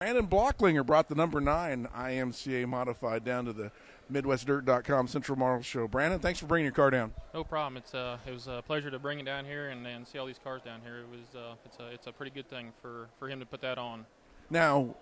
Brandon Blochlinger brought the number 9 IMCA modified down to the MidwestDirt.com Central Model Show. Brandon, thanks for bringing your car down. No problem. It was a pleasure to bring it down here and see all these cars down here. It's a pretty good thing for him to put that on. Now,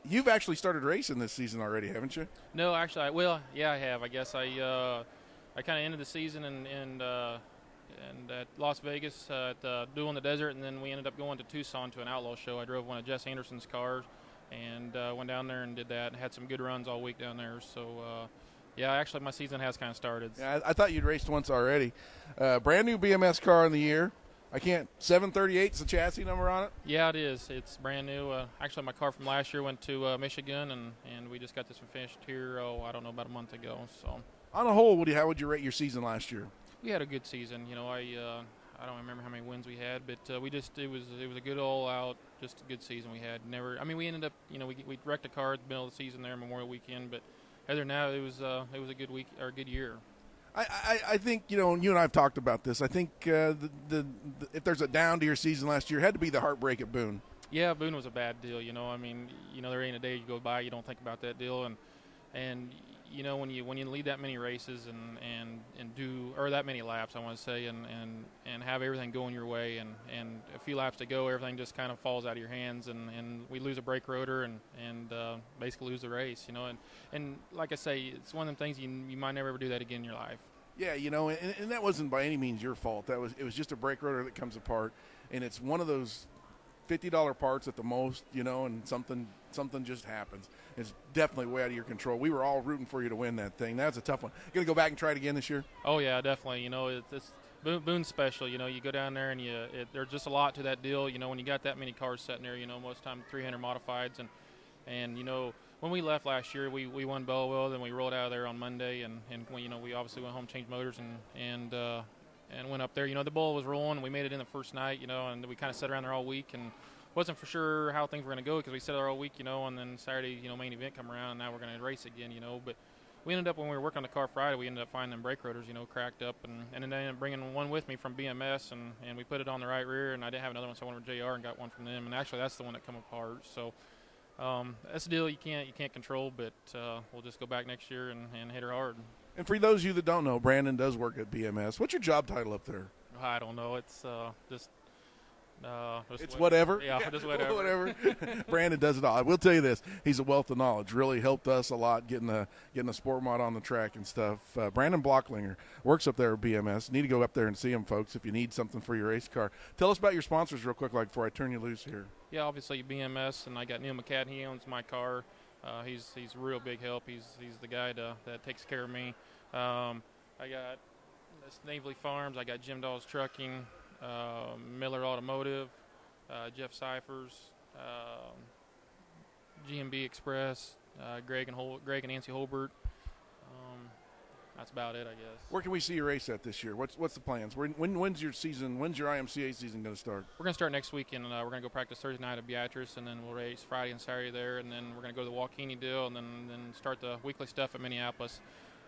you've actually started racing this season already, haven't you? No, actually, I have. I guess I kind of ended the season and at Las Vegas at Duel in the Desert, and then we ended up going to Tucson to an outlaw show. I drove one of Jess Anderson's cars and went down there and did that and had some good runs all week down there. So, yeah, actually my season has kind of started. Yeah, I thought you'd raced once already. Brand new BMS car in the year. 738 is the chassis number on it? Yeah, it is. It's brand new. Actually, my car from last year went to Michigan, and we just got this one finished here, I don't know, about a month ago. So, on the whole, how would you rate your season last year? We had a good season. I don't remember how many wins we had, but it was a good all-out, just a good season we had. We ended up, we wrecked a car at the middle of the season there, Memorial Weekend, but other than that, it was a good week or a good year. I think, you and I have talked about this. I think if there's a down to your season last year, it had to be the heartbreak at Boone. Yeah, Boone was a bad deal. There ain't a day you go by you don't think about that deal, and when you lead that many races and do that many laps, I want to say, and have everything going your way, and a few laps to go, everything just kind of falls out of your hands, and we lose a brake rotor and basically lose the race, and like I say, it's one of them things you might never ever do that again in your life. Yeah, and that wasn't by any means your fault. It was just a brake rotor that comes apart, and it's one of those $50 parts at the most, and something just happens. It's definitely way out of your control. We were all rooting for you to win that thing. That's a tough one. Going to go back and try it again this year? Oh, yeah, definitely. It's Boone's special. You go down there and there's just a lot to that deal. When you got that many cars sitting there, most of the time 300 modifieds. And when we left last year, we won Belleville, then we rolled out of there on Monday. And we obviously went home, changed motors, and went up there. The ball was rolling. We made it in the first night, and we kind of sat around there all week and wasn't for sure how things were going to go because we sat there all week, and then Saturday, main event come around, and now we're going to race again, But we ended up, when we were working on the car Friday, we ended up finding them brake rotors, cracked up, and then I ended up bringing one with me from BMS, and we put it on the right rear, and I didn't have another one, so I went over JR and got one from them, and actually that's the one that come apart. So that's a deal you can't control, but we'll just go back next year and hit her hard. And for those of you that don't know, Brandon does work at BMS. What's your job title up there? I don't know. It's just whatever. Yeah, just whatever. Whatever. Brandon does it all. I will tell you this: he's a wealth of knowledge. Really helped us a lot getting a sport mod on the track and stuff. Brandon Blochlinger works up there at BMS. Need to go up there and see him, folks, if you need something for your race car. Tell us about your sponsors real quick, before I turn you loose here. Yeah, obviously BMS, and I got Neil McCadden. He owns my car. He's a real big help. He's the guy that takes care of me. I got Snavely Farms. I got Jim Dawes Trucking. Miller Automotive, Jeff Cyphers, GMB Express, Greg and Nancy Holbert. That's about it, I guess. Where can we see your race at this year? What's the plans? When's your season? When's your IMCA season going to start? We're going to start next weekend, and we're going to go practice Thursday night at Beatrice, and then we'll race Friday and Saturday there, and then we're going to go to the Waukeeny deal, and then start the weekly stuff at Minneapolis.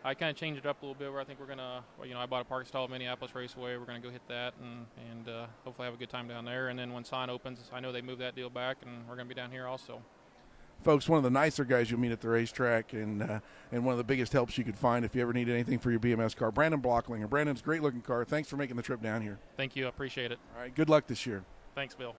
I kind of changed it up a little bit where I think we're going to, I bought a park stall at Minneapolis Raceway. We're going to go hit that and hopefully have a good time down there. And then when Sign opens, I know they moved that deal back, and we're going to be down here also. Folks, one of the nicer guys you'll meet at the racetrack and one of the biggest helps you could find if you ever need anything for your BMS car. Brandon Blochlinger. Brandon's a great-looking car. Thanks for making the trip down here. Thank you. I appreciate it. All right, good luck this year. Thanks, Bill.